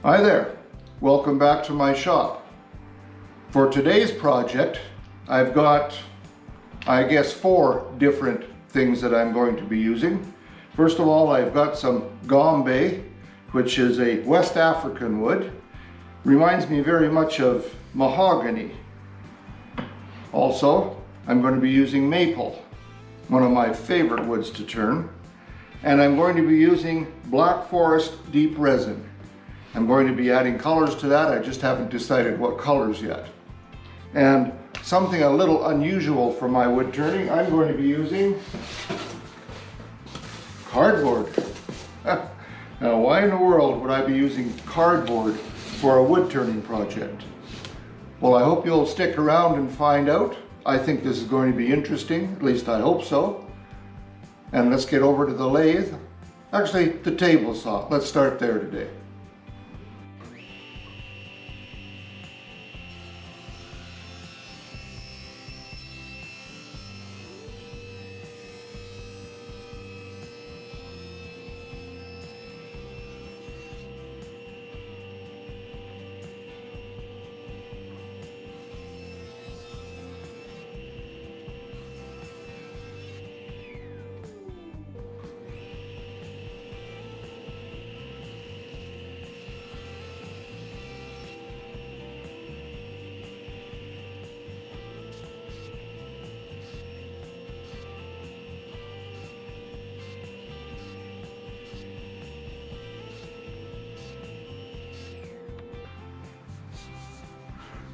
Hi there, welcome back to my shop. For today's project, I've got, I guess, 4 different things that I'm going to be using. First of all, I've got some Gombe, which is a West African wood. Reminds me very much of mahogany. Also, I'm going to be using maple, one of my favorite woods to turn. And I'm going to be using Black Forest deep resin. I'm going to be adding colors to that. I just haven't decided what colors yet. And something a little unusual for my wood turning, I'm going to be using cardboard. Now, why in the world would I be using cardboard for a wood turning project? Well, I hope you'll stick around and find out. I think this is going to be interesting, at least I hope so. And let's get over to the lathe. Actually, the table saw. Let's start there today.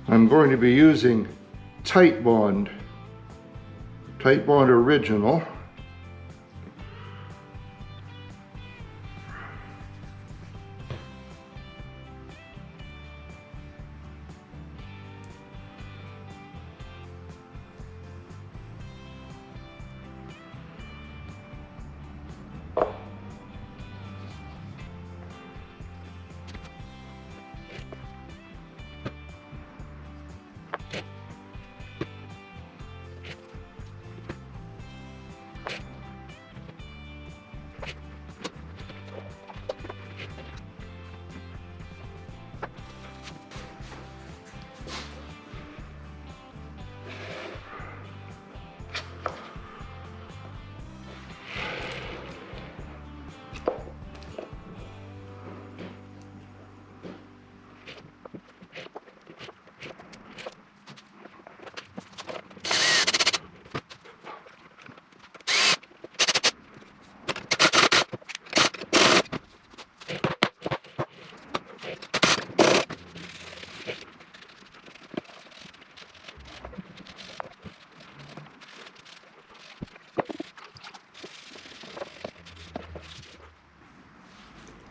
I'm going to be using Titebond Original.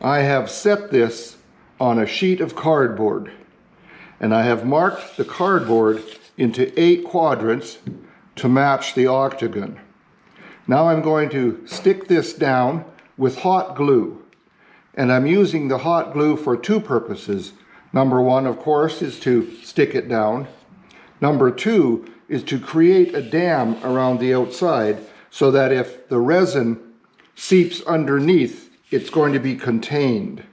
I have set this on a sheet of cardboard, and I have marked the cardboard into 8 quadrants to match the octagon. Now I'm going to stick this down with hot glue, and I'm using the hot glue for 2 purposes. Number 1, of course, is to stick it down. Number 2 is to create a dam around the outside so that if the resin seeps underneath, it's going to be contained.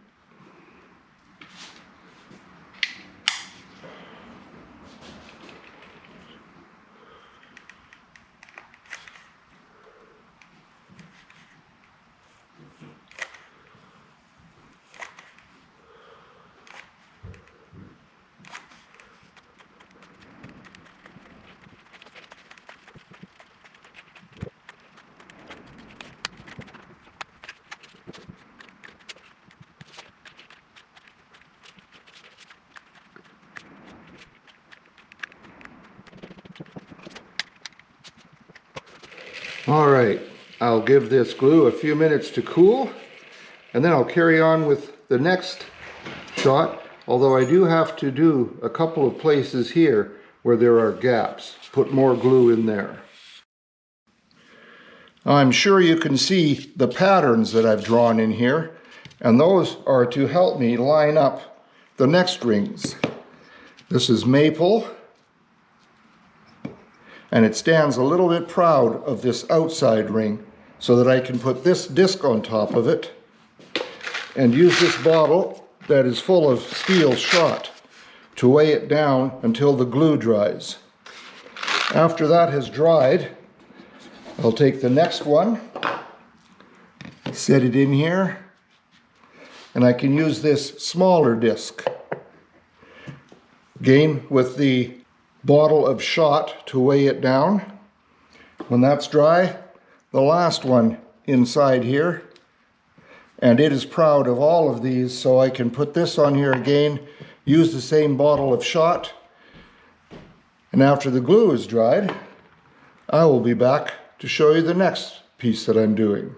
All right, I'll give this glue a few minutes to cool, and then I'll carry on with the next shot, although I do have to do a couple of places here where there are gaps. Put more glue in there. I'm sure you can see the patterns that I've drawn in here, and those are to help me line up the next rings. This is maple, and it stands a little bit proud of this outside ring so that I can put this disc on top of it and use this bottle that is full of steel shot to weigh it down until the glue dries. After that has dried, I'll take the next one, set it in here, and I can use this smaller disc. Again, with the bottle of shot to weigh it down. When that's dry, the last one inside here, and it is proud of all of these, so I can put this on here again, use the same bottle of shot, and after the glue is dried, I will be back to show you the next piece that I'm doing.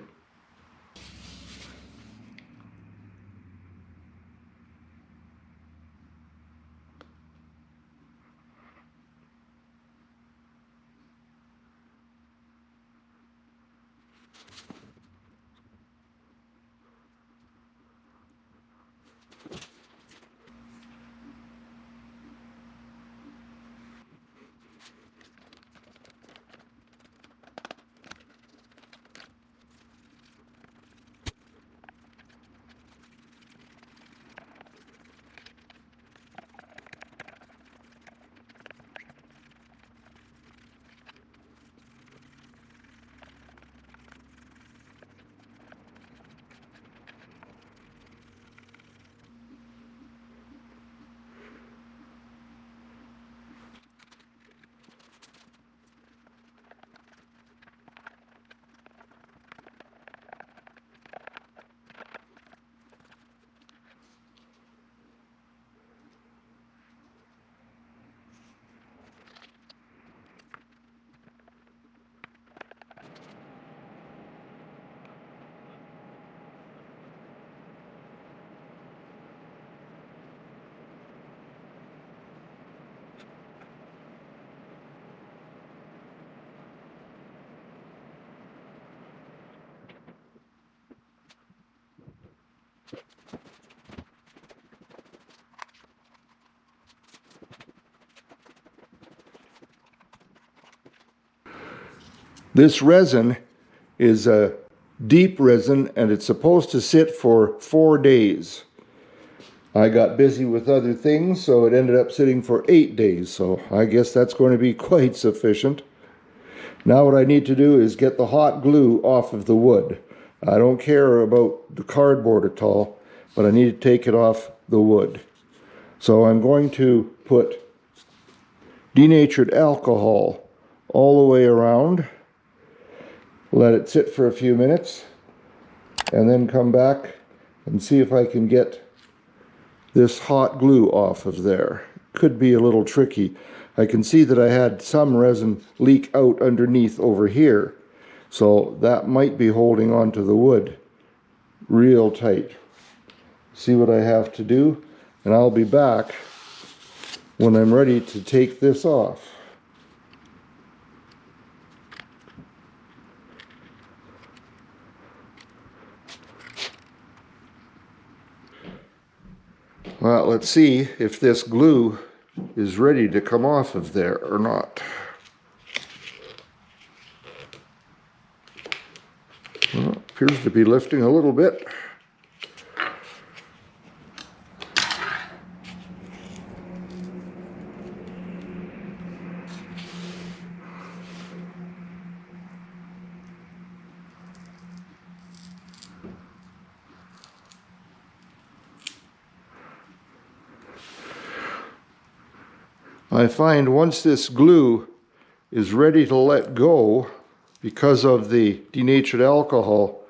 This resin is a deep resin and it's supposed to sit for 4 days. I got busy with other things, so it ended up sitting for 8 days, so I guess that's going to be quite sufficient. Now what I need to do is get the hot glue off of the wood. I don't care about the cardboard at all, but I need to take it off the wood. So I'm going to put denatured alcohol all the way around, let it sit for a few minutes, and then come back and see if I can get this hot glue off of there. Could be a little tricky. I can see that I had some resin leak out underneath over here, so that might be holding onto the wood real tight. See what I have to do, and I'll be back when I'm ready to take this off. Well, let's see if this glue is ready to come off of there or not. Well, appears to be lifting a little bit. I find once this glue is ready to let go, because of the denatured alcohol,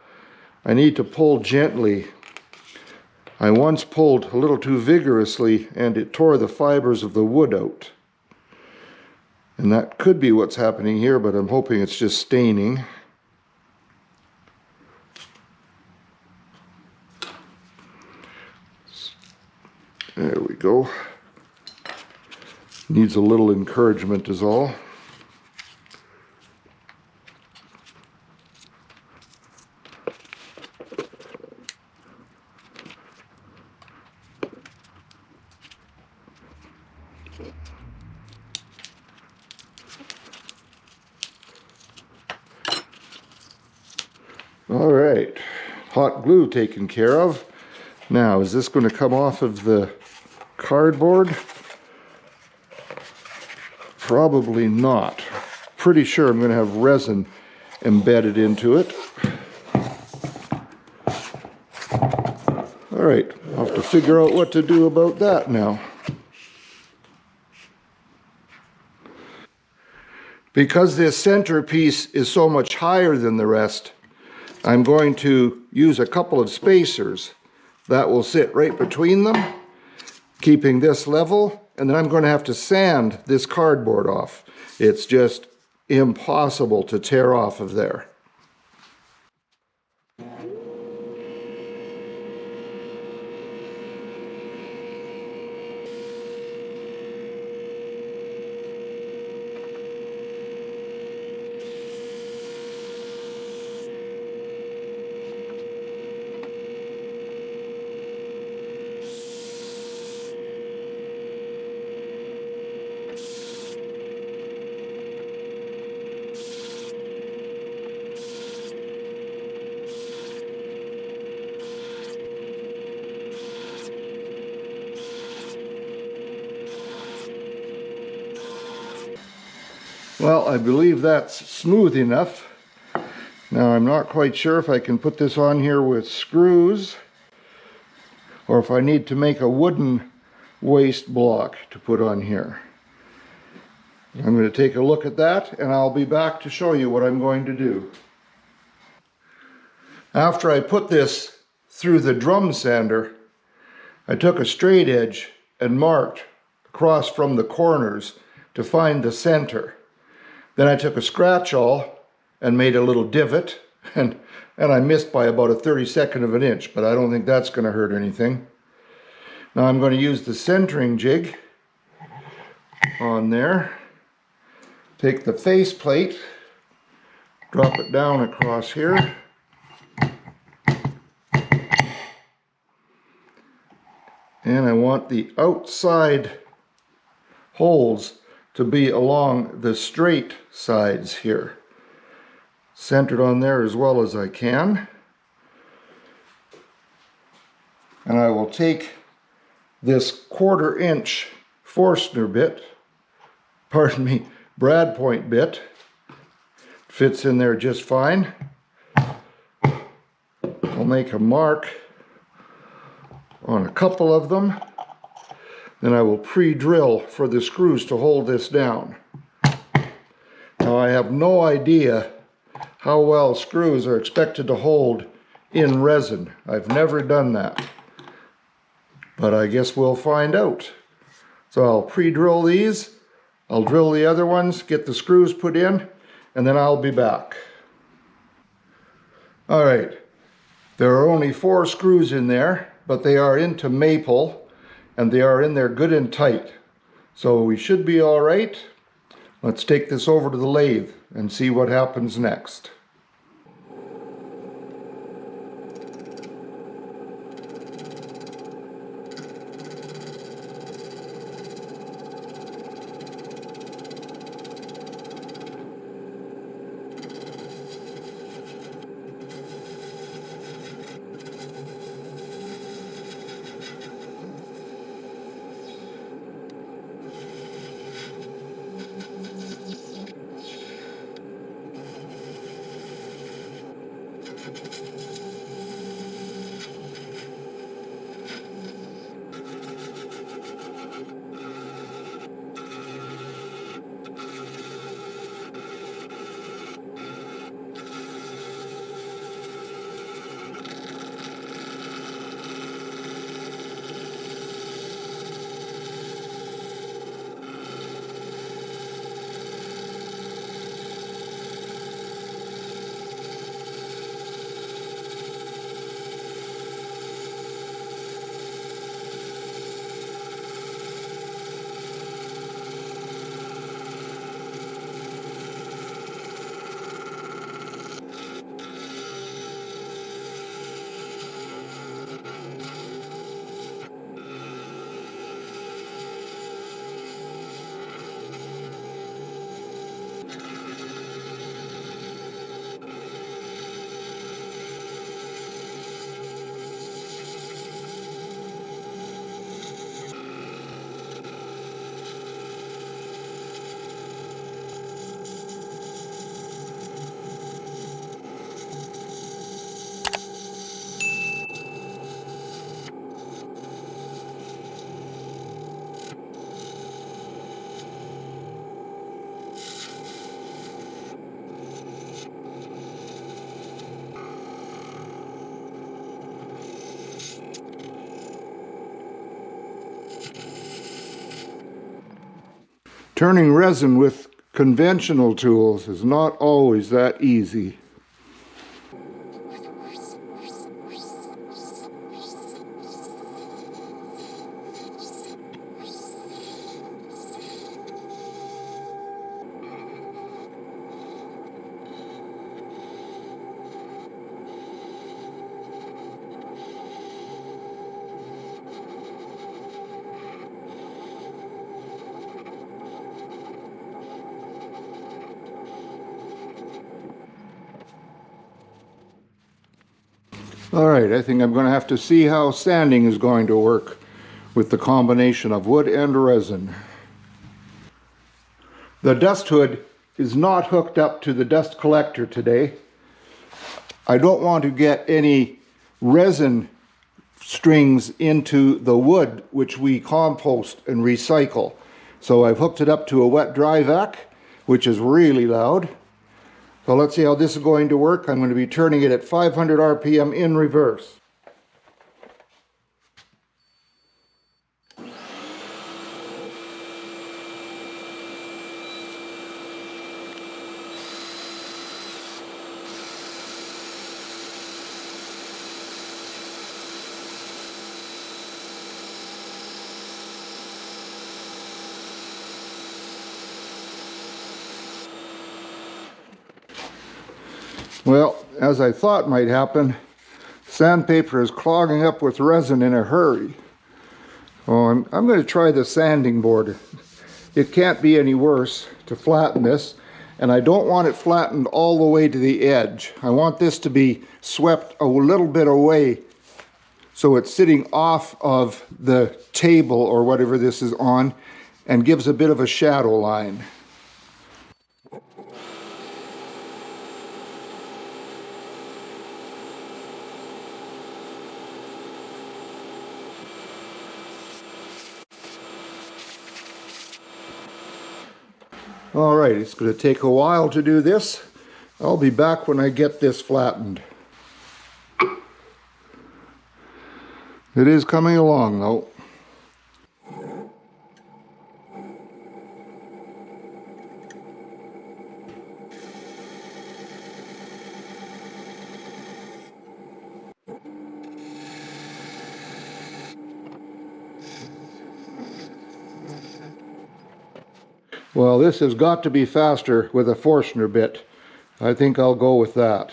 I need to pull gently. I once pulled a little too vigorously and it tore the fibers of the wood out. And that could be what's happening here, but I'm hoping it's just staining. There we go. Needs a little encouragement is all. All right, hot glue taken care of. Now, is this going to come off of the cardboard? Probably not. Pretty sure I'm going to have resin embedded into it. All right, I'll have to figure out what to do about that now. Because this centerpiece is so much higher than the rest, I'm going to use a couple of spacers that will sit right between them, keeping this level, and then I'm going to have to sand this cardboard off. It's just impossible to tear off of there. Well, I believe that's smooth enough. Now, I'm not quite sure if I can put this on here with screws or if I need to make a wooden waste block to put on here. I'm going to take a look at that and I'll be back to show you what I'm going to do. After I put this through the drum sander, I took a straight edge and marked across from the corners to find the center. Then I took a scratch awl and made a little divot, and I missed by about a 32nd of an inch, but I don't think that's going to hurt anything. Now I'm going to use the centering jig on there. Take the face plate, drop it down across here. And I want the outside holes to be along the straight sides here. Centered on there as well as I can. And I will take this 1/4 inch Forstner bit, pardon me, brad point bit, fits in there just fine. I'll make a mark on a couple of them. Then I will pre-drill for the screws to hold this down. Now I have no idea how well screws are expected to hold in resin. I've never done that, but I guess we'll find out. So I'll pre-drill these, I'll drill the other ones, get the screws put in, and then I'll be back. All right, there are only 4 screws in there, but they are into maple, and they are in there good and tight. So we should be all right. Let's take this over to the lathe and see what happens next. Turning resin with conventional tools is not always that easy. Alright, I think I'm going to have to see how sanding is going to work with the combination of wood and resin. The dust hood is not hooked up to the dust collector today. I don't want to get any resin strings into the wood which we compost and recycle. So I've hooked it up to a wet dry vac, which is really loud. So let's see how this is going to work. I'm going to be turning it at 500 RPM in reverse. Well, as I thought might happen, sandpaper is clogging up with resin in a hurry. Oh, I'm going to try the sanding board. It can't be any worse to flatten this, and I don't want it flattened all the way to the edge. I want this to be swept a little bit away so it's sitting off of the table or whatever this is on and gives a bit of a shadow line. Alright, it's going to take a while to do this. I'll be back when I get this flattened. It is coming along though. Well, this has got to be faster with a Forstner bit. I think I'll go with that.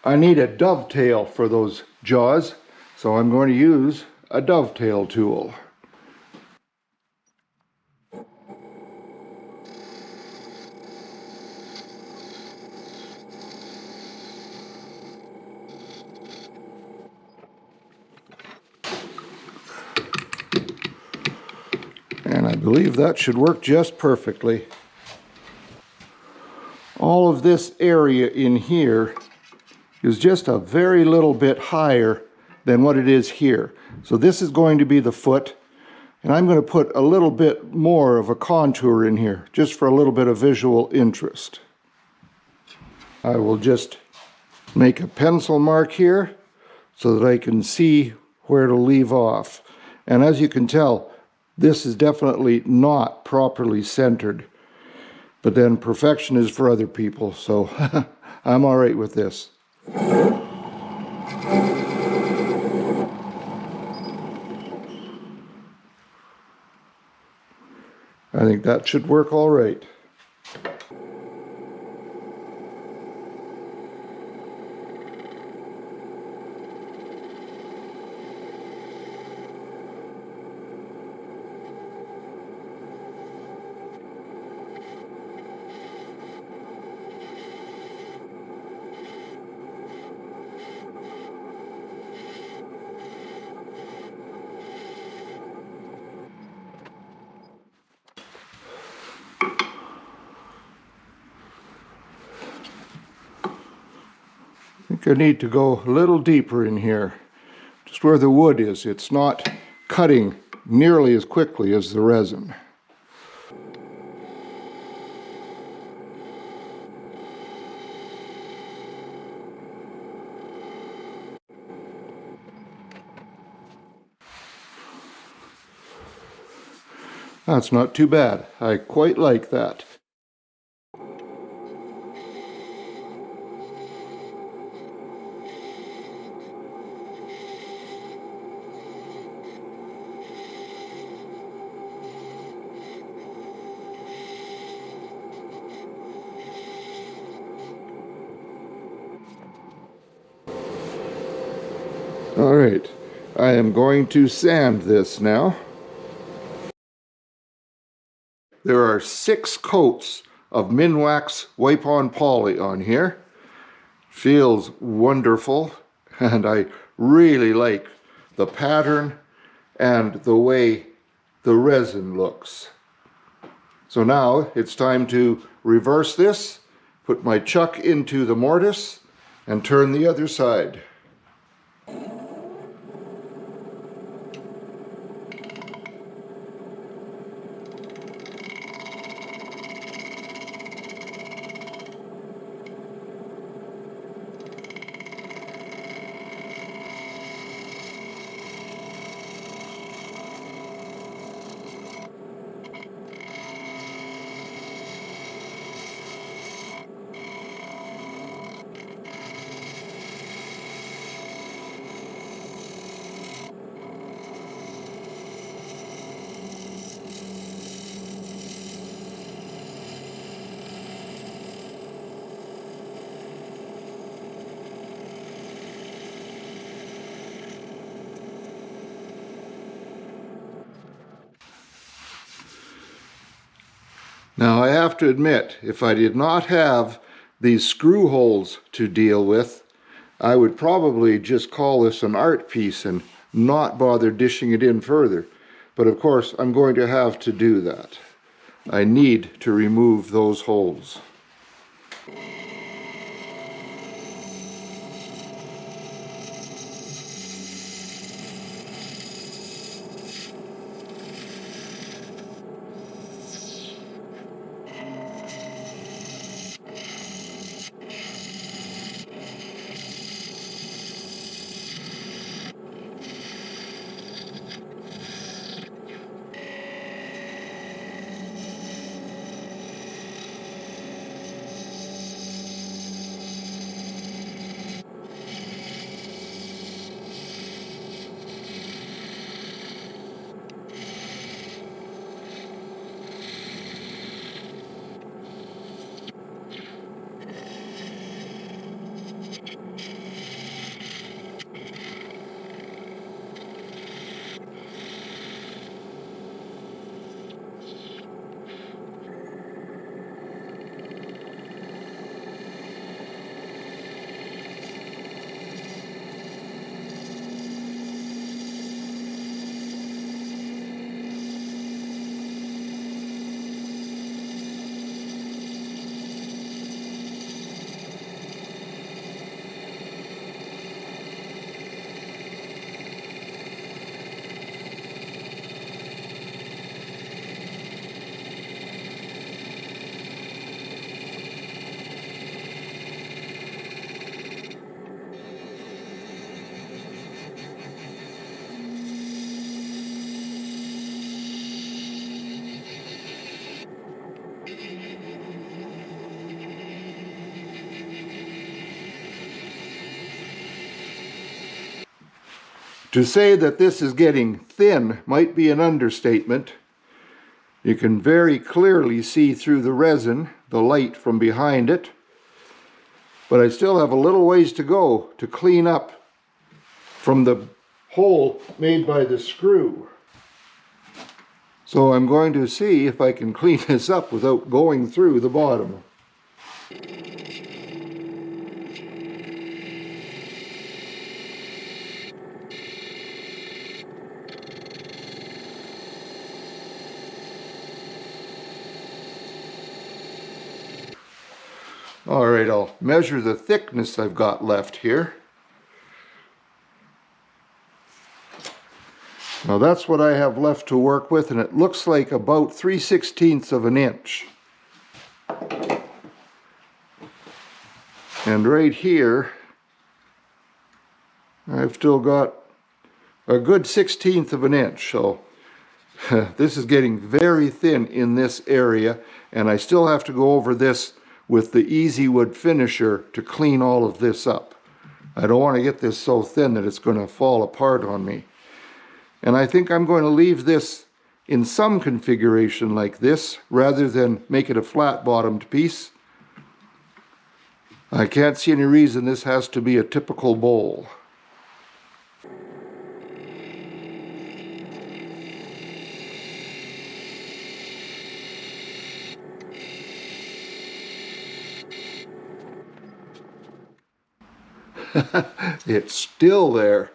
I need a dovetail for those jaws, so I'm going to use a dovetail tool. And I believe that should work just perfectly. All of this area in here is just a very little bit higher than what it is here. So this is going to be the foot, and I'm going to put a little bit more of a contour in here, just for a little bit of visual interest. I will just make a pencil mark here so that I can see where to leave off. And as you can tell, this is definitely not properly centered. But then perfection is for other people, so I'm all right with this. I think that should work all right. I think I need to go a little deeper in here, just where the wood is. It's not cutting nearly as quickly as the resin. That's not too bad. I quite like that. All right, I am going to sand this now. There are 6 coats of Minwax wipe-on poly on here. Feels wonderful, and I really like the pattern and the way the resin looks. So now it's time to reverse this, put my chuck into the mortise, and turn the other side. Now I have to admit, if I did not have these screw holes to deal with, I would probably just call this an art piece and not bother dishing it in further. But of course, I'm going to have to do that. I need to remove those holes. To say that this is getting thin might be an understatement. You can very clearly see through the resin, the light from behind it. But I still have a little ways to go to clean up from the hole made by the screw. So I'm going to see if I can clean this up without going through the bottom. All right, I'll measure the thickness I've got left here. Now that's what I have left to work with, and it looks like about 3/16 of an inch. And right here, I've still got a good 1/16 of an inch, so This is getting very thin in this area, and I still have to go over this with the Easy Wood finisher to clean all of this up. I don't want to get this so thin that it's going to fall apart on me. And I think I'm going to leave this in some configuration like this rather than make it a flat bottomed piece. I can't see any reason this has to be a typical bowl. It's still there.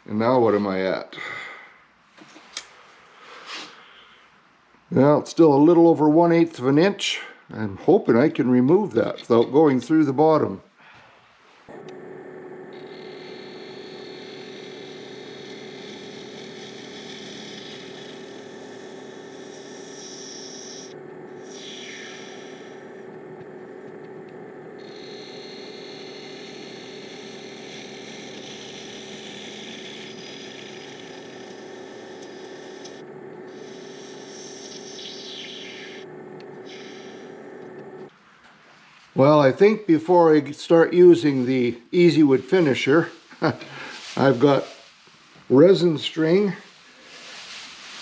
And now what am I at? Well, it's still a little over 1/8 of an inch. I'm hoping I can remove that without going through the bottom. Well, I think before I start using the Easy Wood finisher, I've got resin string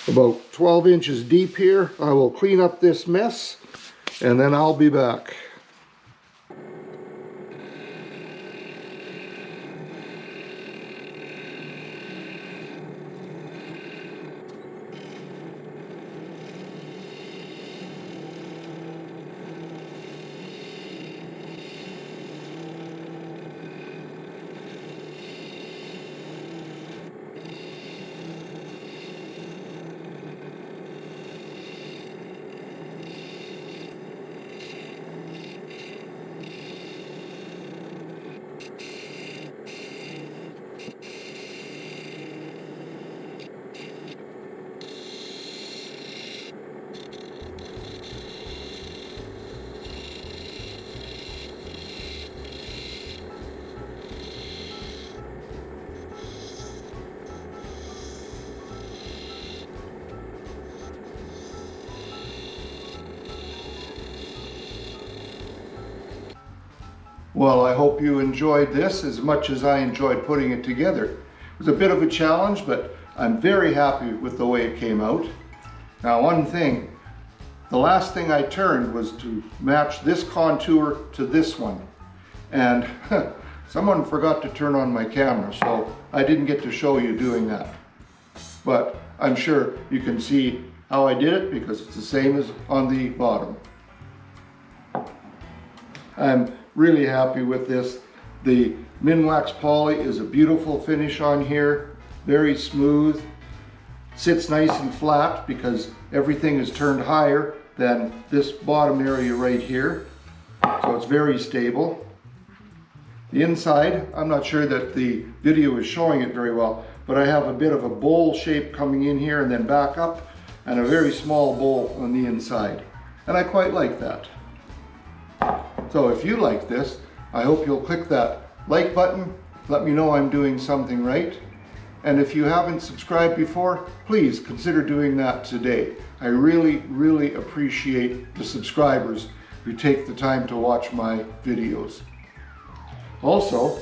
about 12 inches deep here. I will clean up this mess and then I'll be back. Well, I hope you enjoyed this as much as I enjoyed putting it together. It was a bit of a challenge, but I'm very happy with the way it came out. Now, one thing, the last thing I turned was to match this contour to this one. And someone forgot to turn on my camera, so I didn't get to show you doing that. But I'm sure you can see how I did it because it's the same as on the bottom. I'm really happy with this. The Minwax poly is a beautiful finish on here, very smooth, sits nice and flat because everything is turned higher than this bottom area right here, so it's very stable. The inside, I'm not sure that the video is showing it very well, but I have a bit of a bowl shape coming in here and then back up, and a very small bowl on the inside, and I quite like that. So if you like this, I hope you'll click that like button, let me know I'm doing something right. And if you haven't subscribed before, please consider doing that today. I really appreciate the subscribers who take the time to watch my videos. Also,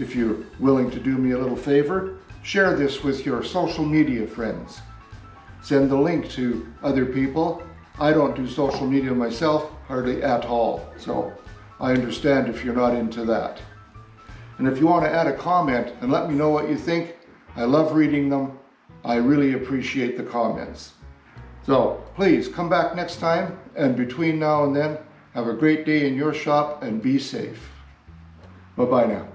if you're willing to do me a little favor, share this with your social media friends. Send the link to other people. I don't do social media myself, hardly at all, so I understand if you're not into that. And if you want to add a comment and let me know what you think, I love reading them. I really appreciate the comments. So please come back next time, and between now and then, have a great day in your shop and be safe. Bye-bye now.